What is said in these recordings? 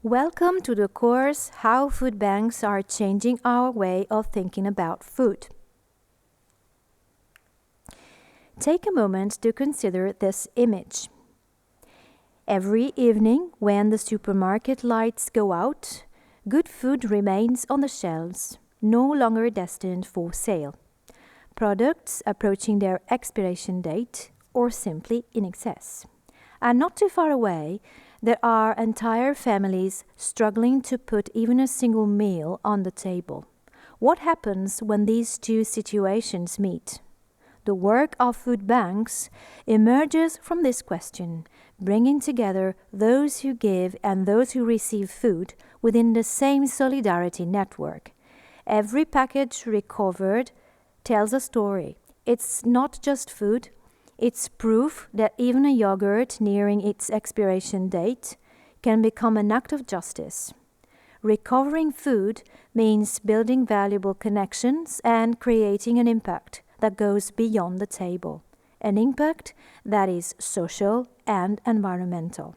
Welcome to the course How Food Banks Are Changing Our Way of Thinking About Food. Take a moment to consider this image. Every evening, when the supermarket lights go out, good food remains on the shelves, no longer destined for sale. Products approaching their expiration date or simply in excess. And not too far away, there are entire families struggling to put even a single meal on the table. What happens when these two situations meet? The work of food banks emerges from this question, bringing together those who give and those who receive food within the same solidarity network. Every package recovered tells a story. It's not just food. It's proof that even a yogurt nearing its expiration date can become an act of justice. Recovering food means building valuable connections and creating an impact that goes beyond the table, an impact that is social and environmental.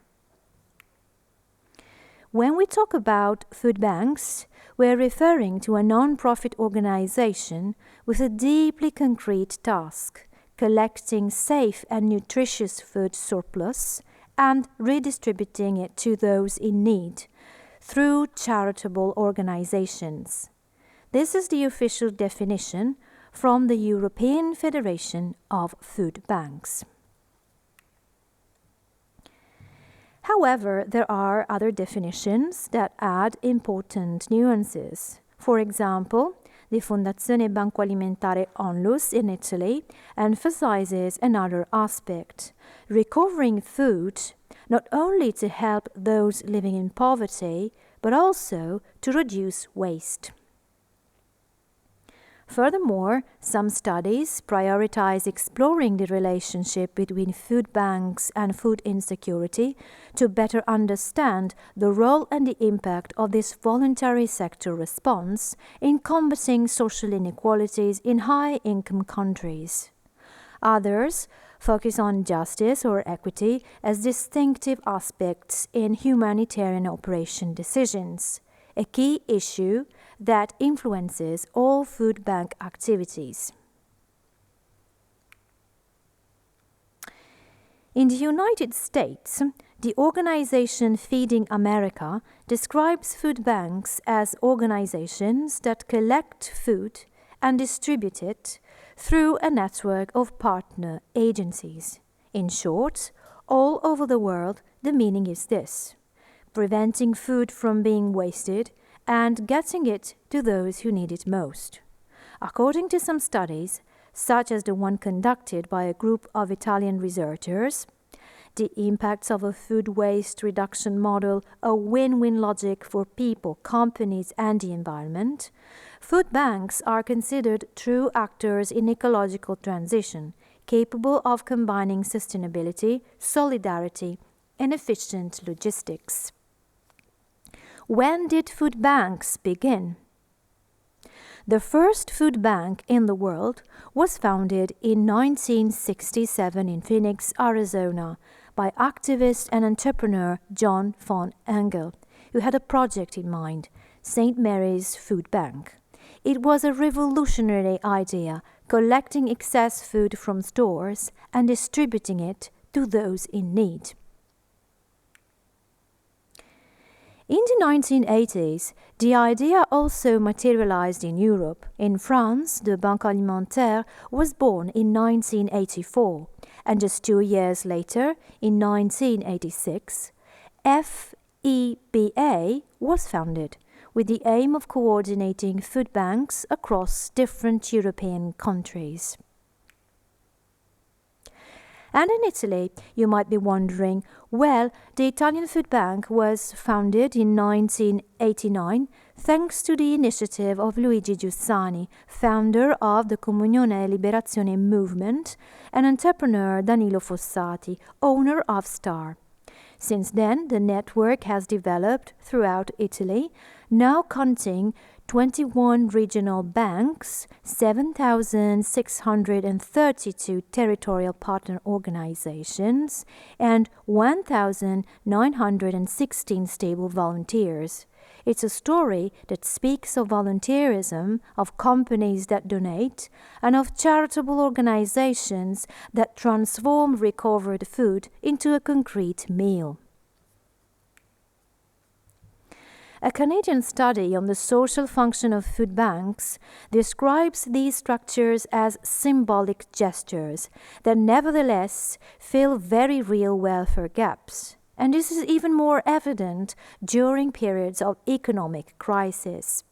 When we talk about food banks, we're referring to a non-profit organization with a deeply concrete task: collecting safe and nutritious food surplus and redistributing it to those in need through charitable organizations. This is the official definition from the European Federation of Food Banks. However, there are other definitions that add important nuances. For example, the Fondazione Banco Alimentare Onlus in Italy emphasizes another aspect: recovering food not only to help those living in poverty, but also to reduce waste. Furthermore, some studies prioritize exploring the relationship between food banks and food insecurity to better understand the role and the impact of this voluntary sector response in combating social inequalities in high-income countries. Others focus on justice or equity as distinctive aspects in humanitarian operation decisions, a key issue that influences all food bank activities. In the United States, the organization Feeding America describes food banks as organizations that collect food and distribute it through a network of partner agencies. In short, all over the world, the meaning is this: preventing food from being wasted and getting it to those who need it most. According to some studies, such as the one conducted by a group of Italian researchers, the impacts of a food waste reduction model, a win-win logic for people, companies, and the environment, food banks are considered true actors in ecological transition, capable of combining sustainability, solidarity, and efficient logistics. When did food banks begin? The first food bank in the world was founded in 1967 in Phoenix, Arizona, by activist and entrepreneur John von Engel, who had a project in mind, St. Mary's Food Bank. It was a revolutionary idea, collecting excess food from stores and distributing it to those in need. In the 1980s, the idea also materialized in Europe. In France, the Banque Alimentaire was born in 1984, and just 2 years later, in 1986, FEBA was founded, with the aim of coordinating food banks across different European countries. And in Italy, you might be wondering, well, the Italian Food Bank was founded in 1989 thanks to the initiative of Luigi Giussani, founder of the Comunione e Liberazione movement, and entrepreneur Danilo Fossati, owner of Star. Since then, the network has developed throughout Italy, now counting 21 regional banks, 7,632 territorial partner organizations, and 1,916 stable volunteers. It's a story that speaks of volunteerism, of companies that donate, and of charitable organizations that transform recovered food into a concrete meal. A Canadian study on the social function of food banks describes these structures as symbolic gestures that nevertheless fill very real welfare gaps. And this is even more evident during periods of economic crisis.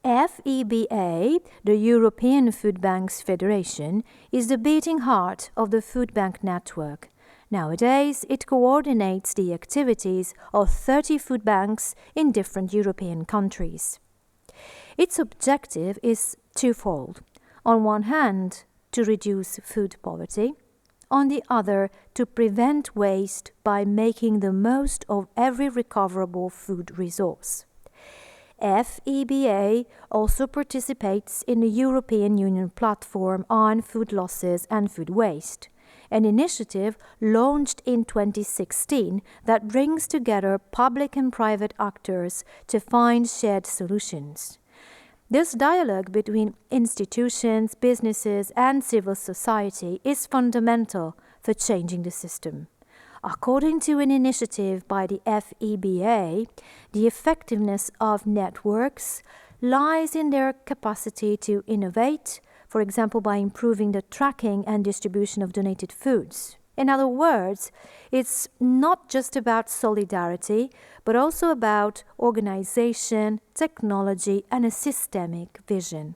FEBA, the European Food Banks Federation, is the beating heart of the food bank network. Nowadays, it coordinates the activities of 30 food banks in different European countries. Its objective is twofold. On one hand, to reduce food poverty. On the other, to prevent waste by making the most of every recoverable food resource. FEBA also participates in the European Union platform on food losses and food waste, an initiative launched in 2016 that brings together public and private actors to find shared solutions. This dialogue between institutions, businesses, and civil society is fundamental for changing the system. According to an initiative by the FEBA, the effectiveness of networks lies in their capacity to innovate, for example, by improving the tracking and distribution of donated foods. In other words, it's not just about solidarity, but also about organization, technology, and a systemic vision.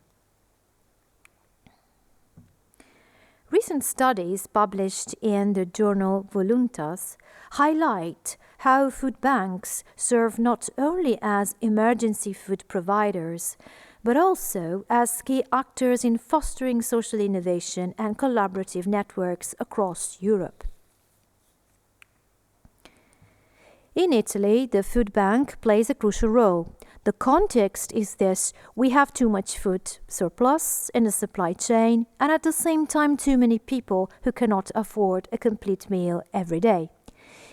Recent studies published in the journal Voluntas highlight how food banks serve not only as emergency food providers, but also as key actors in fostering social innovation and collaborative networks across Europe. In Italy, the food bank plays a crucial role. The context is this: we have too much food surplus in the supply chain, and at the same time too many people who cannot afford a complete meal every day.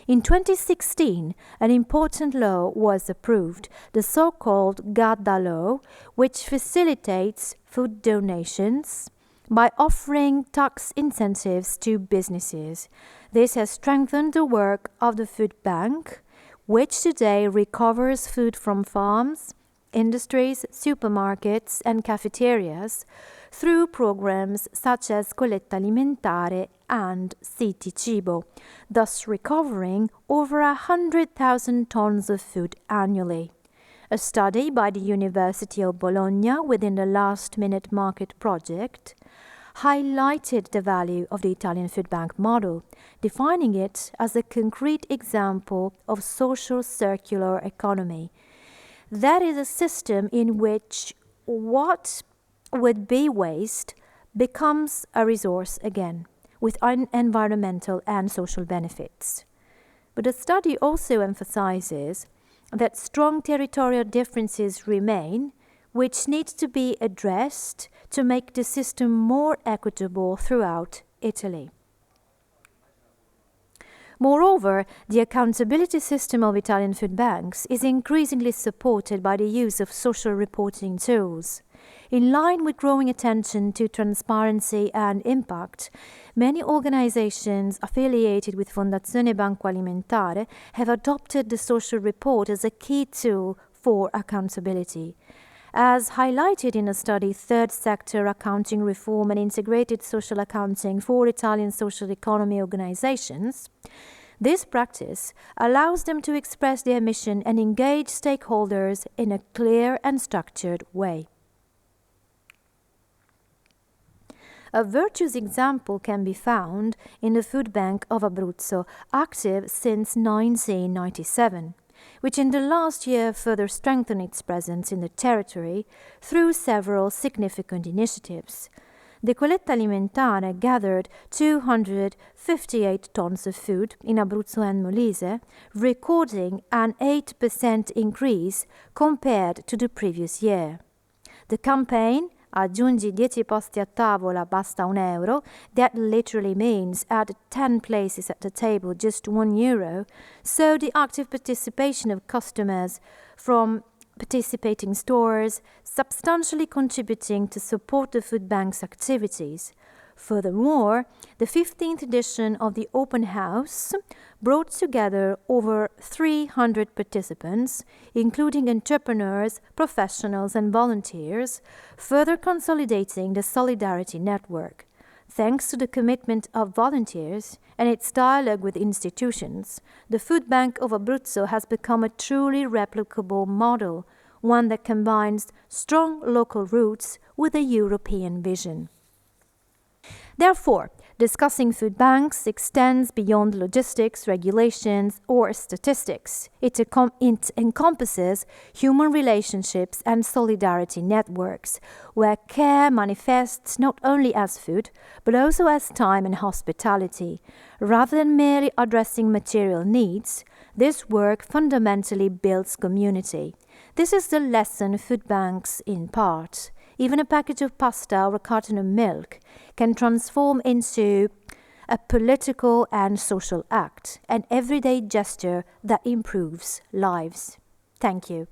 In 2016, an important law was approved, the so-called Gadda law, which facilitates food donations by offering tax incentives to businesses. This has strengthened the work of the food bank, which today recovers food from farms, industries, supermarkets, and cafeterias through programs such as Colletta Alimentare and Siti Cibo, thus recovering over 100,000 tons of food annually. A study by the University of Bologna within the Last Minute Market project highlighted the value of the Italian food bank model, defining it as a concrete example of social circular economy. That is a system in which what would be waste becomes a resource again, with environmental and social benefits. But the study also emphasizes that strong territorial differences remain, which need to be addressed to make the system more equitable throughout Italy. Moreover, the accountability system of Italian food banks is increasingly supported by the use of social reporting tools. In line with growing attention to transparency and impact, many organizations affiliated with Fondazione Banco Alimentare have adopted the social report as a key tool for accountability. As highlighted in a study, Third Sector Accounting Reform and Integrated Social Accounting for Italian Social Economy Organizations, this practice allows them to express their mission and engage stakeholders in a clear and structured way. A virtuous example can be found in the Food Bank of Abruzzo, active since 1997. Which in the last year further strengthened its presence in the territory through several significant initiatives. the Colletta Alimentare gathered 258 tons of food in Abruzzo and Molise, recording an 8% increase compared to the previous year. The campaign, Aggiungi 10 posti a tavola, basta €1, that literally means add 10 places at the table, just €1, saw the active participation of customers from participating stores, substantially contributing to support the food bank's activities. Furthermore, the 15th edition of the Open House brought together over 300 participants, including entrepreneurs, professionals, and volunteers, further consolidating the Solidarity Network. Thanks to the commitment of volunteers and its dialogue with institutions, the Food Bank of Abruzzo has become a truly replicable model, one that combines strong local roots with a European vision. Therefore, discussing food banks extends beyond logistics, regulations, or statistics. It encompasses human relationships and solidarity networks, where care manifests not only as food, but also as time and hospitality. Rather than merely addressing material needs, this work fundamentally builds community. This is the lesson food banks impart. Even a package of pasta or a carton of milk can transform into a political and social act, an everyday gesture that improves lives. Thank you.